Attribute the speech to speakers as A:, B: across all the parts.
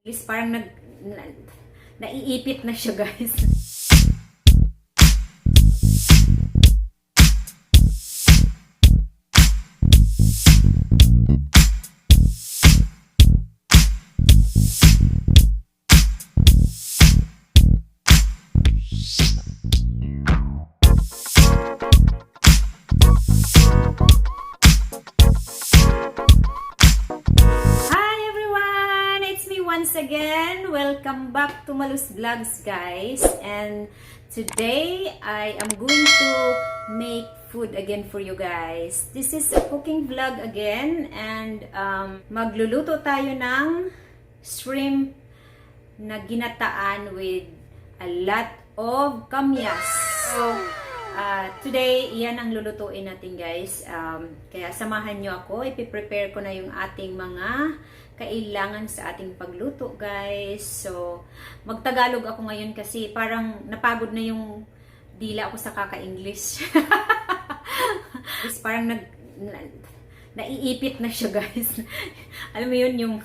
A: Is parang naiipit na siya, guys. Once again, welcome back to Malu's Vlogs, guys. And today I am going to make food again for you guys. This is a cooking vlog again, and magluluto tayo ng shrimp na ginataan with a lot of kamias. So today, iyan ang lulutuin natin, guys. Kaya samahan nyo ako. Ipiprepare ko na yung ating mga kailangan sa ating pagluto, guys. So, magtagalog ako ngayon kasi parang napagod na yung dila ako sa kaka-English. Parang naiipit na siya, guys. Alam mo yun, yung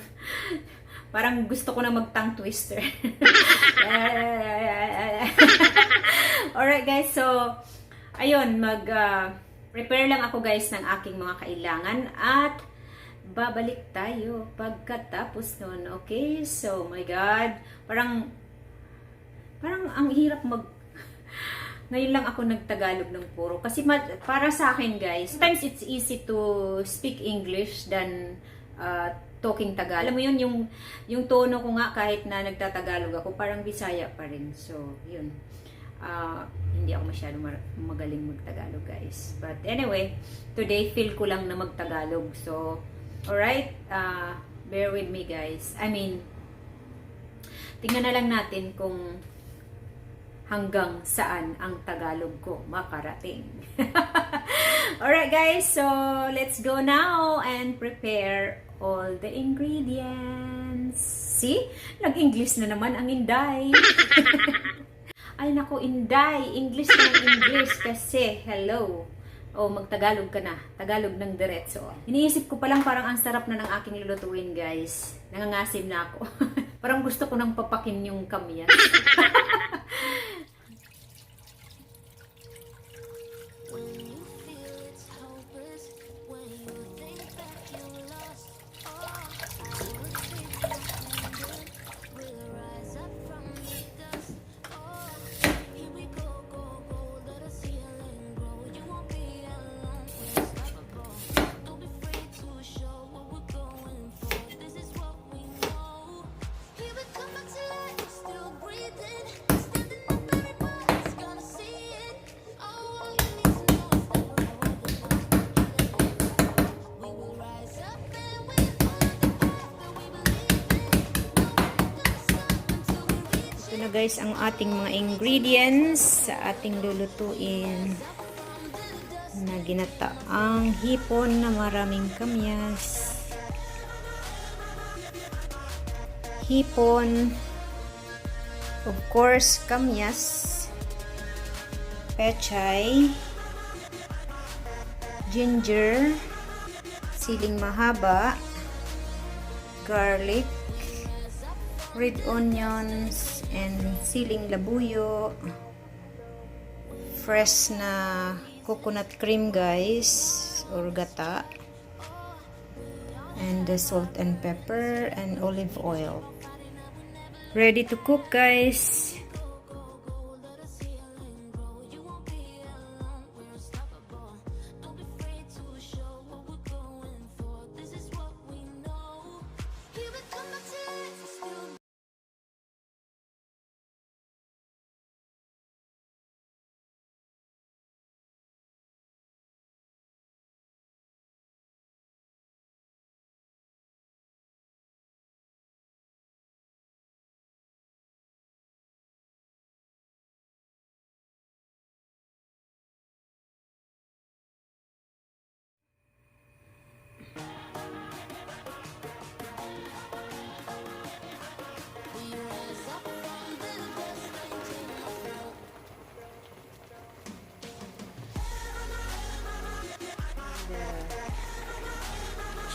A: parang gusto ko na mag-tongue twister. Alright, guys. So, ayun, prepare lang ako, guys, ng aking mga kailangan at babalik tayo pagkatapos nun. Okay? So, my God. Parang ang hirap ngayon lang ako nagtagalog ng puro. Kasi para sa akin, guys, sometimes it's easy to speak English than talking Tagalog. Alam mo yun, yung tono ko nga kahit na nagtatagalog ako, parang Bisaya pa rin. So, yun. Hindi ako masyadong magaling magtagalog, guys. But anyway, today feel ko lang na magtagalog. So, alright, bear with me, guys. I mean, tingnan na lang natin kung hanggang saan ang Tagalog ko makarating. Alright, guys, so let's go now and prepare all the ingredients. See? Nag-English na naman ang Inday. Ay, naku, Inday. English ng English kasi, hello. O, magtagalog ka na. Tagalog ng diretso. Iniisip ko palang parang ang sarap na ng aking lulutuin, guys. Nangangasim na ako. Parang gusto ko nang papakin yung kamias. Na, guys, ang ating mga ingredients sa ating lulutuin na ginataang hipon na maraming kamias. Hipon, of course, kamias, pechay, ginger, siling mahaba, garlic, red onions, and siling labuyo, fresh na coconut cream, guys, or gata, and the salt and pepper and olive oil. Ready to cook, guys.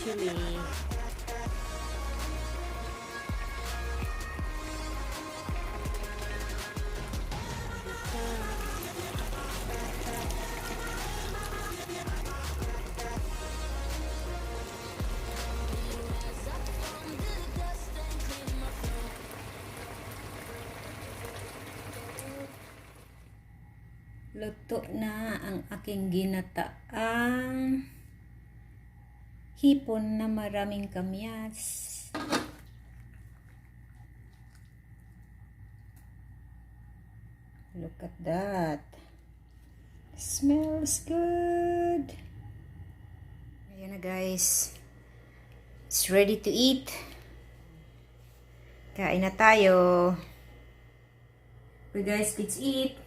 A: chili. Luto na ang aking ginataang hipon na maraming kamyas. Look at that. Smells good. Ayan na guys. It's ready to eat. Kain na tayo. Okay guys, let's eat.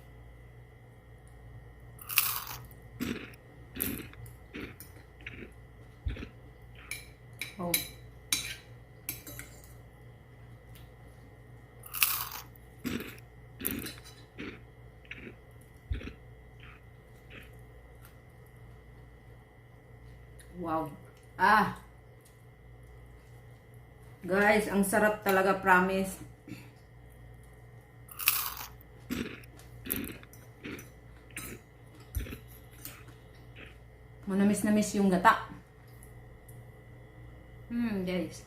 A: Oh. Wow. Guys, ang sarap talaga, promise. Manamis na miss yung gata. Guys.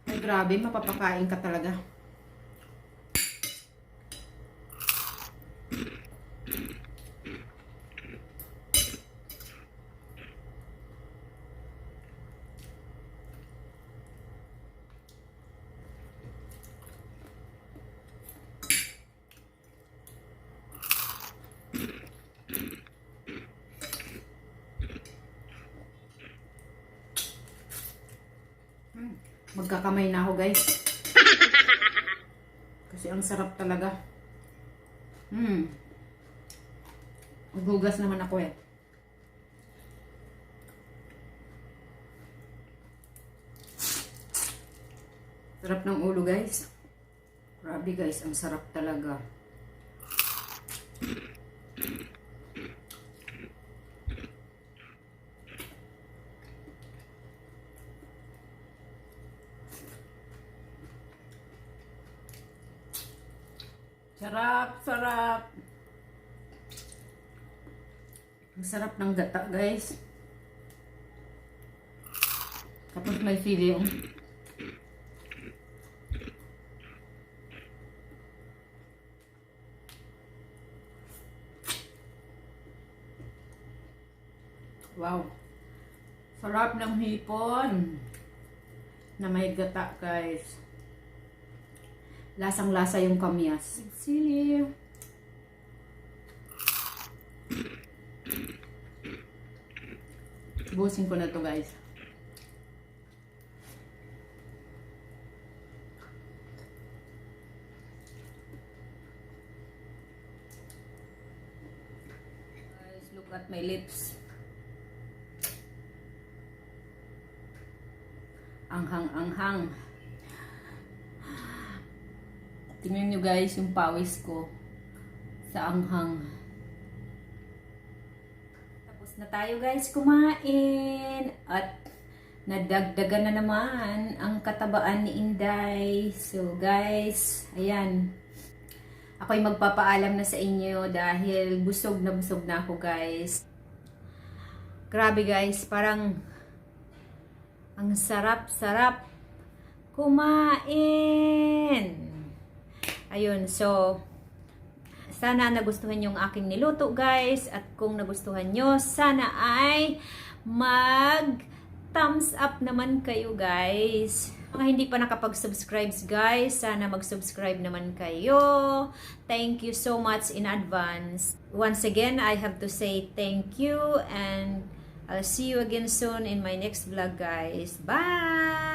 A: Ay, grabe, mapapakain ka talaga. Magkakamay na ako guys. Kasi ang sarap talaga. Maghugas naman ako eh. Sarap ng ulo guys. Grabe guys, ang sarap talaga. Sarap, sarap. Ang sarap ng gata, guys. Tapos may sili yung wow. Sarap ng hipon na may gata, guys. Lasang-lasa yung kamyas. Sili. Busin ko na to guys. Guys, look at my lips. Anghang-anghang. Tingnan nyo guys yung pawis ko sa anghang. Tapos na tayo guys kumain. At nadagdagan na naman ang katabaan ni Inday. So guys, ayan. Ako'y magpapaalam na sa inyo dahil busog na ako guys. Grabe guys, parang ang sarap-sarap kumain. Ayun, so sana nagustuhan yung aking niluto guys, at kung nagustuhan nyo, sana ay mag thumbs up naman kayo guys. Mga hindi pa nakapag-subscribe guys, sana mag-subscribe naman kayo. Thank you so much in advance. Once again, I have to say thank you, and I'll see you again soon in my next vlog guys. Bye!